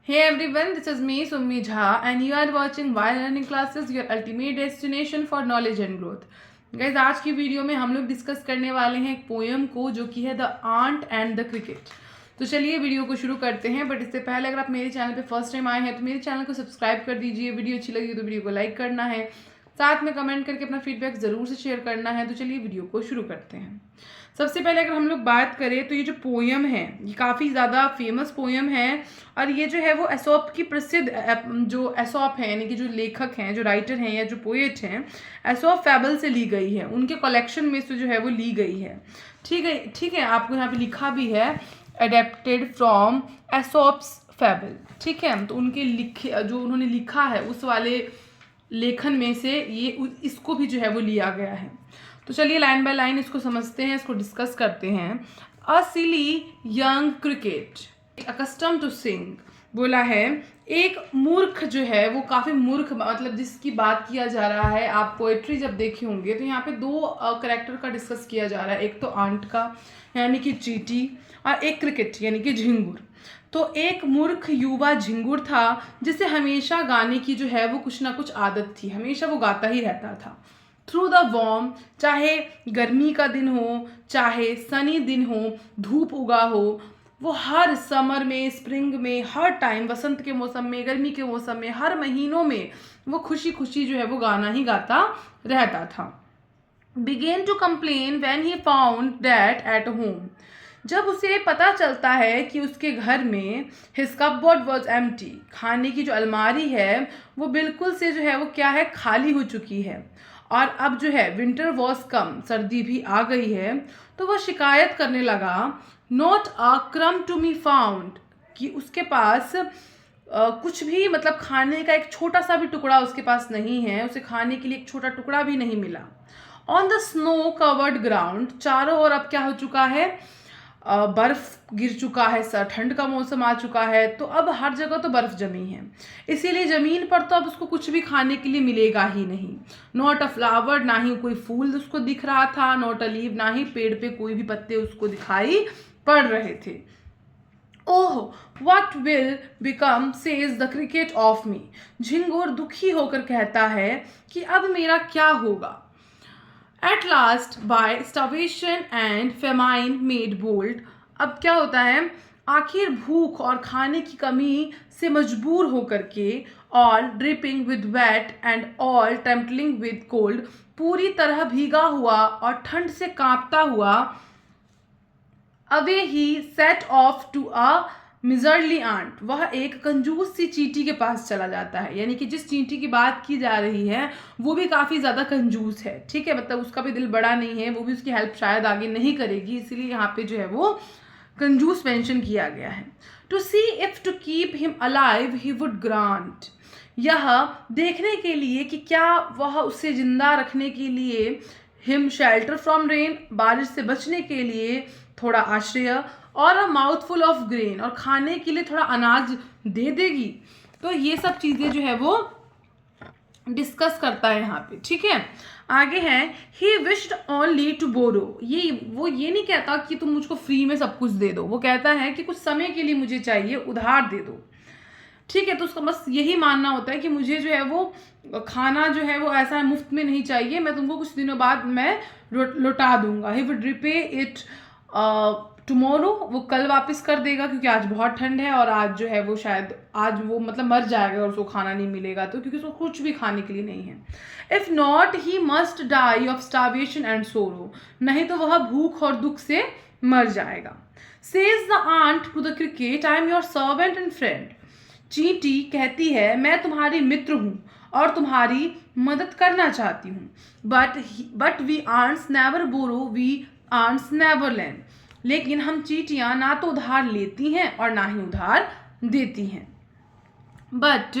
Hey everyone, this is me Summi Jha and you are watching Why Learning Classes, your ultimate destination for knowledge and growth. Guys, आज की video में हम लोग discuss करने वाले हैं एक पोएम को जो कि है the ant and the cricket. तो चलिए वीडियो को शुरू करते हैं, बट इससे पहले अगर आप मेरे चैनल पे फर्स्ट टाइम आए हैं तो मेरे चैनल को सब्सक्राइब कर दीजिए। वीडियो अच्छी लगी तो वीडियो को लाइक करना है, साथ में कमेंट करके अपना फीडबैक ज़रूर से शेयर करना है। तो चलिए वीडियो को शुरू करते हैं। सबसे पहले अगर हम लोग बात करें तो ये जो पोएम है ये काफ़ी ज़्यादा फेमस पोएम है और ये जो है वो एसोप की प्रसिद्ध जो एसोप है यानी कि जो लेखक हैं, जो राइटर हैं या जो पोएट हैं, एसोप फैबल से ली गई है, उनके कलेक्शन में से जो है वो ली गई है। ठीक है, आपको यहाँ पे लिखा भी है अडेप्टेड फ्रॉम एसोप्स फैबल। ठीक है, तो उनके लिखे जो उन्होंने लिखा है उस वाले लेखन में से ये इसको भी जो है वो लिया गया है। तो चलिए लाइन बाय लाइन इसको समझते हैं, इसको डिस्कस करते हैं। A silly young cricket accustomed to sing, बोला है एक मूर्ख जो है वो काफ़ी मूर्ख, मतलब जिसकी बात किया जा रहा है। आप पोएट्री जब देखे होंगे तो यहाँ पे दो करेक्टर का डिस्कस किया जा रहा है, एक तो आंट का यानी कि चींटी और एक क्रिकेट यानी कि झिंगुर। तो एक मूर्ख युवा झिंगुर था जिसे हमेशा गाने की जो है वो कुछ ना कुछ आदत थी, हमेशा वो गाता ही रहता था। थ्रू द वॉर्म, चाहे गर्मी का दिन हो चाहे सनी दिन हो, धूप उगा हो, वो हर समर में, स्प्रिंग में, हर टाइम, वसंत के मौसम में, गर्मी के मौसम में, हर महीनों में वो खुशी खुशी जो है वो गाना ही गाता रहता था। Began to complain when he found that at home, जब उसे पता चलता है कि उसके घर में हिज कपबोर्ड वॉज एम्प्टी, खाने की जो अलमारी है वो बिल्कुल से जो है वो क्या है, खाली हो चुकी है। और अब जो है विंटर वॉज कम, सर्दी भी आ गई है। तो वह शिकायत करने लगा, नॉट अ क्रम टू मी फाउंड, कि उसके पास कुछ भी, मतलब खाने का एक छोटा सा भी टुकड़ा उसके पास नहीं है, उसे खाने के लिए एक छोटा टुकड़ा भी नहीं मिला। On the snow covered ground, चारों ओर अब क्या हो चुका है, बर्फ गिर चुका है, ठंड का मौसम आ चुका है, तो अब हर जगह तो बर्फ जमी है, इसीलिए ज़मीन पर तो अब उसको कुछ भी खाने के लिए मिलेगा ही नहीं। नॉट अ फ्लावर, ना ही कोई फूल उसको दिख रहा था, नॉट अ लीव, ना ही पेड़ पे कोई भी पत्ते उसको दिखाई पड़ रहे थे। Oh what will become says the cricket of me, झिंगुर दुखी होकर कहता है कि अब मेरा क्या होगा। At last by starvation and famine made bold, अब क्या होता है, आखिर भूख और खाने की कमी से मजबूर होकर के, all dripping with wet and all trembling with cold, पूरी तरह भीगा हुआ और ठंड से कांपता हुआ, away he set off to a miserly ant, वह एक कंजूस सी चींटी के पास चला जाता है। यानी कि जिस चींटी की बात की जा रही है वो भी काफ़ी ज़्यादा कंजूस है। ठीक है, मतलब उसका भी दिल बड़ा नहीं है, वो भी उसकी हेल्प शायद आगे नहीं करेगी, इसीलिए यहाँ पे जो है वो कंजूस मेंशन किया गया है। To see if to keep him alive he would grant, यह देखने के लिए कि क्या वह उसे जिंदा रखने के लिए, हिम शेल्टर फ्रॉम रेन, बारिश से बचने के लिए थोड़ा आश्रय, और अ माउथफुल ऑफ ग्रेन, और खाने के लिए थोड़ा अनाज दे देगी। तो ये सब चीज़ें जो है वो डिस्कस करता है यहाँ पे। ठीक है, आगे है he wished only to borrow, वो ये नहीं कहता कि तुम मुझको फ्री में सब कुछ दे दो, वो कहता है कि कुछ समय के लिए मुझे चाहिए, उधार दे दो। ठीक है, तो उसका बस यही मानना होता है कि मुझे जो है वो खाना जो है वो ऐसा मुफ्त में नहीं चाहिए, मैं तुमको कुछ दिनों बाद मैं लौटा दूंगा। He would repay it tomorrow, वो कल वापस कर देगा क्योंकि आज बहुत ठंड है और आज जो है वो शायद आज वो मतलब मर जाएगा और उसको खाना नहीं मिलेगा, तो क्योंकि उसको कुछ भी खाने के लिए नहीं है। If not he must die of starvation and sorrow, नहीं तो वह भूख और दुख से मर जाएगा। Says the ant to the cricket, I am your servant and friend, चींटी कहती है मैं तुम्हारी मित्र हूँ और तुम्हारी मदद करना चाहती हूँ। But we ants never borrow, we ants never lend, लेकिन हम चींटियाँ ना तो उधार लेती हैं और ना ही उधार देती हैं। But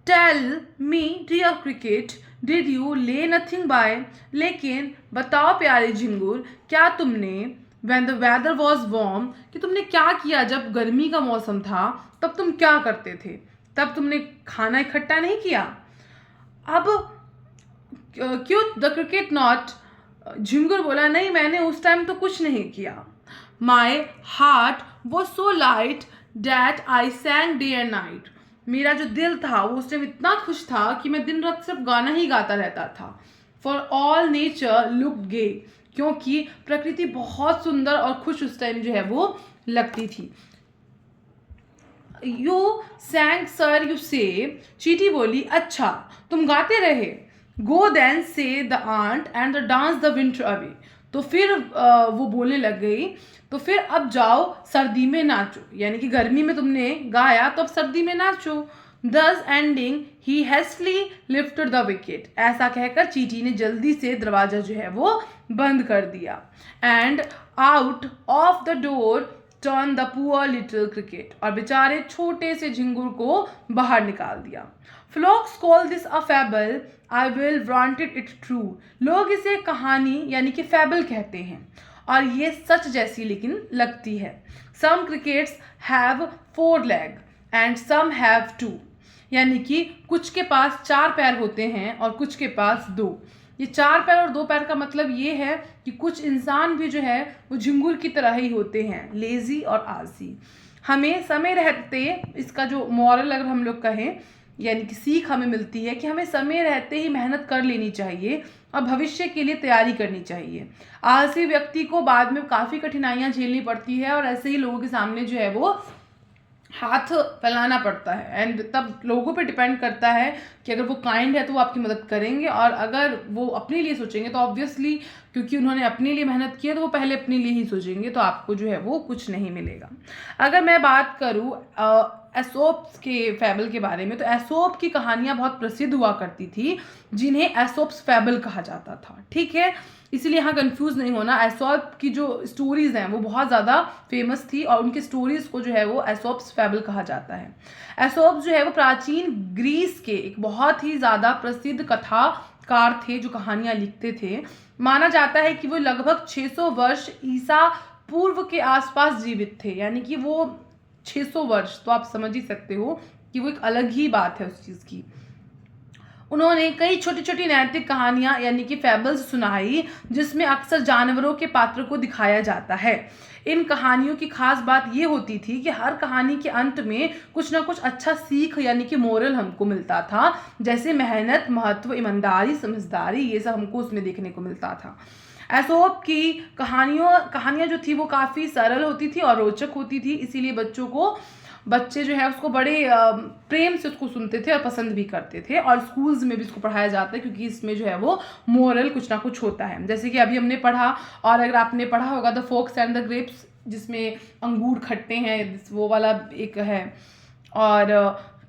tell me dear cricket, did you lay nothing by, लेकिन बताओ प्यारे झिंगुर, क्या तुमने when the weather was warm, कि तुमने क्या किया जब गर्मी का मौसम था, तब तुम क्या करते थे, तब तुमने खाना इकट्ठा नहीं किया। अब क्यों, द क्रिकेट नॉट, झिंगुर बोला नहीं मैंने उस टाइम तो कुछ नहीं किया। My heart was so light that I सैंग day and night. मेरा जो दिल था वो उस टाइम इतना खुश था कि मैं दिन रात सिर्फ गाना ही गाता रहता था। फॉर ऑल नेचर लुक्ड गे, क्योंकि प्रकृति बहुत सुंदर और खुश उस टाइम जो है वो लगती थी। यू सैंग सर यू से, चीटी बोली अच्छा तुम गाते रहे। Go then say the ant and the dance the winter away. तो फिर वो बोलने लग गई, तो फिर अब जाओ सर्दी में नाचो, यानी कि गर्मी में तुमने गाया तो अब सर्दी में नाचो। Thus ending he hastily lifted the wicket. ऐसा कहकर चीटी ने जल्दी से दरवाजा जो है वो बंद कर दिया। And out of the door turn the poor little cricket. और बेचारे छोटे से झिंगुर को बाहर निकाल दिया। Folks call this a fable, I will wanted it true. लोग इसे कहानी यानी कि फैबल कहते हैं और ये सच जैसी लेकिन लगती है। Some crickets have 4 leg and some have 2, यानी कि कुछ के पास 4 पैर होते हैं और कुछ के पास 2। ये 4 पैर और 2 पैर का मतलब ये है कि कुछ इंसान भी जो है वो झिंगुर की तरह ही होते हैं, लेजी और आलसी। हमें समय रहते, इसका जो मॉरल अगर हम लोग कहें यानी कि सीख हमें मिलती है कि हमें समय रहते ही मेहनत कर लेनी चाहिए और भविष्य के लिए तैयारी करनी चाहिए। आलसी व्यक्ति को बाद में काफ़ी कठिनाइयाँ झेलनी पड़ती है और ऐसे ही लोगों के सामने जो है वो हाथ फैलाना पड़ता है। एंड तब लोगों पे डिपेंड करता है कि अगर वो काइंड है तो वो आपकी मदद करेंगे, और अगर वो अपने लिए सोचेंगे तो ऑब्वियसली क्योंकि उन्होंने अपने लिए मेहनत की है तो वो पहले अपने लिए ही सोचेंगे, तो आपको जो है वो कुछ नहीं मिलेगा। अगर मैं बात करूँ एसोप्स के फैबल के बारे में, तो एसोप की कहानियाँ बहुत प्रसिद्ध हुआ करती थी जिन्हें एसोप्स फैबल कहा जाता था। ठीक है, इसलिए यहाँ कंफ्यूज नहीं होना। एसोप की जो स्टोरीज हैं वो बहुत ज़्यादा फेमस थी और उनकी स्टोरीज को जो है वो एसोप्स फैबल कहा जाता है। एसोप जो है वो प्राचीन ग्रीस के एक बहुत ही ज़्यादा प्रसिद्ध कथाकार थे जो कहानियाँ लिखते थे। माना जाता है कि वो लगभग 600 वर्ष ईसा पूर्व के आसपास जीवित थे, यानी कि वो 600 वर्ष, तो आप समझ ही सकते हो कि वो एक अलग ही बात है उस चीज़ की। उन्होंने कई छोटी छोटी नैतिक कहानियां यानी कि फैबल्स सुनाई जिसमें अक्सर जानवरों के पात्र को दिखाया जाता है। इन कहानियों की खास बात ये होती थी कि हर कहानी के अंत में कुछ ना कुछ अच्छा सीख यानी कि मोरल हमको मिलता था, जैसे मेहनत, महत्व, ईमानदारी, समझदारी, ये सब हमको उसमें देखने को मिलता था। एसोप की कहानियाँ जो थी वो काफ़ी सरल होती थी और रोचक होती थी, इसीलिए बच्चे जो है उसको बड़े प्रेम से उसको सुनते थे और पसंद भी करते थे, और स्कूल्स में भी इसको पढ़ाया जाता है क्योंकि इसमें जो है वो मोरल कुछ ना कुछ होता है। जैसे कि अभी हमने पढ़ा, और अगर आपने पढ़ा होगा the fox and the grapes, जिसमें अंगूर खट्टे हैं, वो वाला एक है, और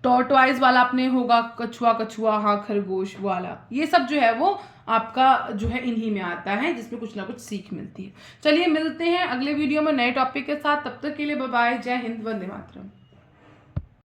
टॉर्टोइज वाला आपने होगा, कछुआ कछुआ हाँ खरगोश वाला, ये सब जो है वो आपका जो है इन्हीं में आता है जिसमें कुछ ना कुछ सीख मिलती है। चलिए मिलते हैं अगले वीडियो में नए टॉपिक के साथ, तब तक के लिए बाय बाय, जय हिंद, वंदे मातरम।